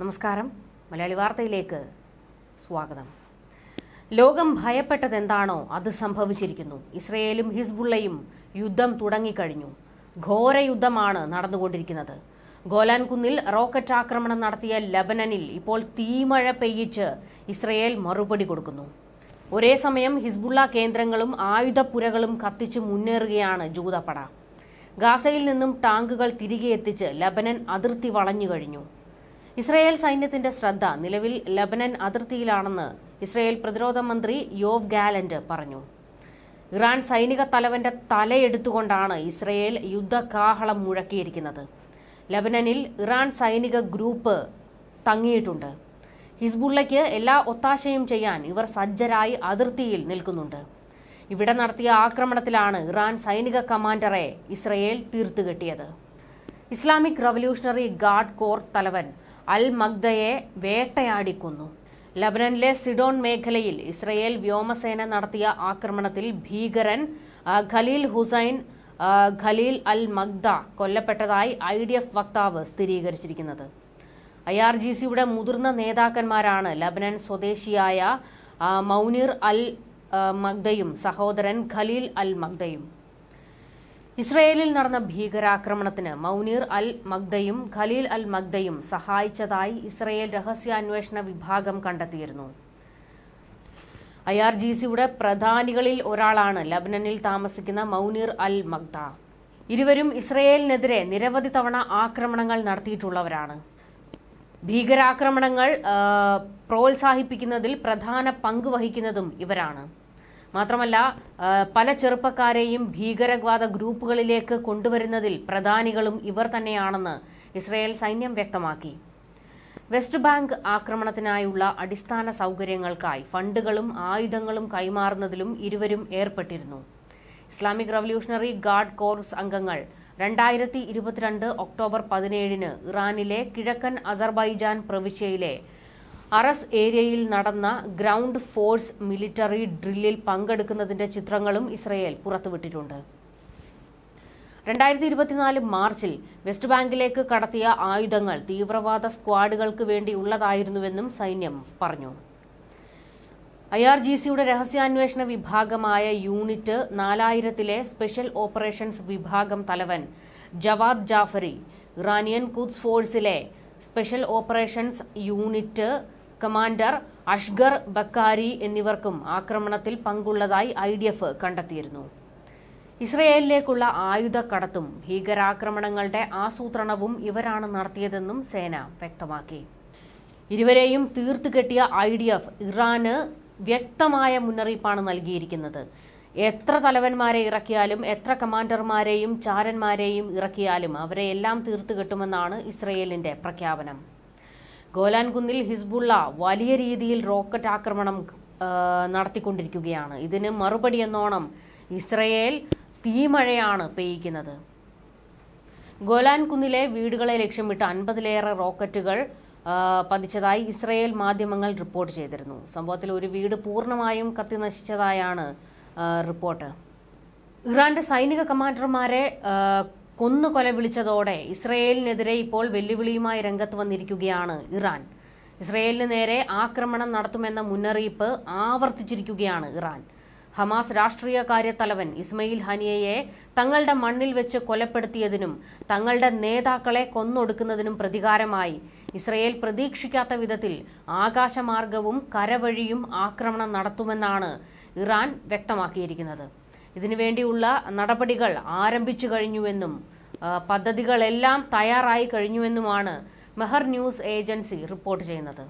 നമസ്കാരം. മലയാളി വാർത്തയിലേക്ക് സ്വാഗതം. ലോകം ഭയപ്പെട്ടതെന്താണോ അത് സംഭവിച്ചിരിക്കുന്നു. ഇസ്രയേലും ഹിസ്ബുള്ളയും യുദ്ധം തുടങ്ങിക്കഴിഞ്ഞു. ഘോര യുദ്ധമാണ് നടന്നുകൊണ്ടിരിക്കുന്നത്. ഗോലാൻ കുന്നിൽ റോക്കറ്റ് ആക്രമണം നടത്തിയ ലബനനിൽ ഇപ്പോൾ തീമഴ പെയ്യിച്ച് ഇസ്രയേൽ മറുപടി കൊടുക്കുന്നു. ഒരേ സമയം ഹിസ്ബുള്ള കേന്ദ്രങ്ങളും ആയുധപ്പുരകളും കത്തിച്ച് മുന്നേറുകയാണ് ജൂതപ്പട. ഗാസയിൽ നിന്നും ടാങ്കുകൾ തിരികെ എത്തിച്ച് ലബനൻ അതിർത്തി വളഞ്ഞു കഴിഞ്ഞു. ഇസ്രയേൽ സൈന്യത്തിന്റെ ശ്രദ്ധ നിലവിൽ ലബനൻ അതിർത്തിയിലാണെന്ന് ഇസ്രയേൽ പ്രതിരോധ മന്ത്രി യോവ് ഗാലന്റ് പറഞ്ഞു. ഇറാൻ സൈനിക തലവന്റെ തലയെടുത്തുകൊണ്ടാണ് ഇസ്രയേൽ യുദ്ധകാഹളം മുഴക്കിയിരിക്കുന്നത്. ലബനനിൽ ഇറാൻ സൈനിക ഗ്രൂപ്പ് തങ്ങിയിട്ടുണ്ട്. ഹിസ്ബുള്ളയ്ക്ക് എല്ലാ ഒത്താശയും ചെയ്യാൻ ഇവർ സജ്ജരായി അതിർത്തിയിൽ നിൽക്കുന്നുണ്ട്. ഇവിടെ നടത്തിയ ആക്രമണത്തിലാണ് ഇറാൻ സൈനിക കമാൻഡറെ ഇസ്രയേൽ തീർത്തുകെട്ടിയത്. ഇസ്ലാമിക് റവല്യൂഷണറി ഗാർഡ് കോർ തലവൻ അൽ മഗ്ദയെ വേട്ടയാടിക്കൊന്നു. ലബനനിലെ സിഡോൺ മേഖലയിൽ ഇസ്രയേൽ വ്യോമസേന നടത്തിയ ആക്രമണത്തിൽ ഭീകരൻ ഖലീൽ ഹുസൈൻ ഖലീൽ അൽ മഗ്ദ കൊല്ലപ്പെട്ടതായി IDF വക്താവ് സ്ഥിരീകരിച്ചിരിക്കുന്നത്. IRGCയുടെ മുതിർന്ന നേതാക്കന്മാരാണ് ലബനൻ സ്വദേശിയായ മൗനീർ അൽ മഗ്ദയും സഹോദരൻ ഖലീൽ അൽ മഗ്ദയും. ഇസ്രയേലിൽ നടന്ന ഭീകരാക്രമണത്തിന് മൗനീർ അൽ മഗ്ദയും ഖലീൽ അൽ മഗ്ദയും സഹായിച്ചതായി ഇസ്രയേൽ രഹസ്യാന്വേഷണ വിഭാഗം കണ്ടെത്തിയിരുന്നു. IRGCയുടെ പ്രധാനികളിൽ ഒരാളാണ് ലബനനിൽ താമസിക്കുന്ന മൗനീർ അൽ മഗ്ദ. ഇരുവരും ഇസ്രയേലിനെതിരെ നിരവധി തവണ ആക്രമണങ്ങൾ നടത്തിയിട്ടുള്ളവരാണ്. ഭീകരാക്രമണങ്ങൾ പ്രോത്സാഹിപ്പിക്കുന്നതിൽ പ്രധാന പങ്ക് വഹിക്കുന്നതും ഇവരാണ്. മാത്രമല്ല, പല ചെറുപ്പക്കാരെയും ഭീകരവാദ ഗ്രൂപ്പുകളിലേക്ക് കൊണ്ടുവരുന്നതിൽ പ്രധാനികളും ഇവർ തന്നെയാണെന്ന് ഇസ്രയേൽ സൈന്യം വ്യക്തമാക്കി. വെസ്റ്റ് ബാങ്ക് ആക്രമണത്തിനായുള്ള അടിസ്ഥാന സൗകര്യങ്ങൾക്കായി ഫണ്ടുകളും ആയുധങ്ങളും കൈമാറുന്നതിലും ഇരുവരും ഏർപ്പെട്ടിരുന്നു. ഇസ്ലാമിക് റവല്യൂഷണറി ഗാർഡ് കോർപ്സ് അംഗങ്ങൾ 2022 ഒക്ടോബർ 17 ഇറാനിലെ കിഴക്കൻ അസർബൈജാൻ പ്രവിശ്യയിലെ അറസ് ഏരിയയിൽ നടന്ന ഗ്രൗണ്ട് ഫോഴ്സ് മിലിറ്ററി ഡ്രില്ലിൽ പങ്കെടുക്കുന്നതിന്റെ ചിത്രങ്ങളും ഇസ്രയേൽ പുറത്തുവിട്ടിട്ടുണ്ട്. 2024 മാർച്ചിൽ വെസ്റ്റ് ബാങ്കിലേക്ക് കടത്തിയ ആയുധങ്ങൾ തീവ്രവാദ സ്ക്വാഡുകൾക്ക് വേണ്ടിയുള്ളതായിരുന്നുവെന്നും സൈന്യം പറഞ്ഞു. IRGCയുടെ രഹസ്യാന്വേഷണ വിഭാഗമായ യൂണിറ്റ് 4000-ലെ സ്പെഷ്യൽ ഓപ്പറേഷൻസ് വിഭാഗം തലവൻ ജവാദ് ജാഫറി, ഇറാനിയൻ ഖുദ്സ് ഫോഴ്സിലെ special operations unit commander Asghar Bakari എന്നിവർക്കും ആക്രമണത്തിൽ പങ്കുള്ളതായി IDF കണ്ടെത്തിയിരുന്നു. ഇസ്രയേലിലേക്കുള്ള ആയുധക്കടത്തും ഭീകരാക്രമണങ്ങളുടെ ആസൂത്രണവും ഇവരാണ് നടത്തിയതെന്നും സേന വ്യക്തമാക്കി. ഇരുവരെയും തീർത്തുകെട്ടിയ IDF ഇറാന് വ്യക്തമായ മുന്നറിയിപ്പാണ് നൽകിയിരിക്കുന്നത്. എത്ര തലവന്മാരെ ഇറക്കിയാലും എത്ര കമാൻഡർമാരെയും ചാരന്മാരെയും ഇറക്കിയാലും അവരെയെല്ലാം തീർത്തുകെട്ടുമെന്നാണ് ഇസ്രയേലിന്റെ പ്രഖ്യാപനം. ഗോലാൻ കുന്നിൽ ഹിസ്ബുള്ള വലിയ രീതിയിൽ റോക്കറ്റ് ആക്രമണം നടത്തിക്കൊണ്ടിരിക്കുകയാണ്. ഇതിന് മറുപടിയെന്നോണം ഇസ്രയേൽ തീമഴയാണ് പെയ്യിക്കുന്നത്. ഗോലാൻ കുന്നിലെ വീടുകളെ ലക്ഷ്യമിട്ട് 50-ലേറെ റോക്കറ്റുകൾ പതിച്ചതായി ഇസ്രയേൽ മാധ്യമങ്ങൾ റിപ്പോർട്ട് ചെയ്തിരുന്നു. സംഭവത്തിൽ ഒരു വീട് പൂർണ്ണമായും കത്തിനശിച്ചതായാണ് റിപ്പോർട്ട്. ഇറാന്റെ സൈനിക കമാൻഡർമാരെ കൊന്നുകൊല വിളിച്ചതോടെ ഇസ്രയേലിനെതിരെ ഇപ്പോൾ വെല്ലുവിളിയുമായി രംഗത്ത് വന്നിരിക്കുകയാണ് ഇറാൻ. ഇസ്രയേലിന് നേരെ ആക്രമണം നടത്തുമെന്ന മുന്നറിയിപ്പ് ആവർത്തിച്ചിരിക്കുകയാണ് ഇറാൻ. ഹമാസ് രാഷ്ട്രീയകാര്യ തലവൻ ഇസ്മയിൽ ഹനിയയെ തങ്ങളുടെ മണ്ണിൽ വെച്ച് കൊലപ്പെടുത്തിയതിനും തങ്ങളുടെ നേതാക്കളെ കൊന്നൊടുക്കുന്നതിനും പ്രതികാരമായി ഇസ്രയേൽ പ്രതീക്ഷിക്കാത്ത വിധത്തിൽ ആകാശമാർഗവും കരവഴിയും ആക്രമണം നടത്തുമെന്നാണ് ഇറാൻ വ്യക്തമാക്കിയിരിക്കുന്നത്. ഇതിനുവേണ്ടിയുള്ള നടപടികൾ ആരംഭിച്ചു കഴിഞ്ഞുവെന്നും പദ്ധതികളെല്ലാം തയ്യാറായി കഴിഞ്ഞുവെന്നുമാണ് മെഹർ ന്യൂസ് ഏജൻസി റിപ്പോർട്ട് ചെയ്യുന്നത്.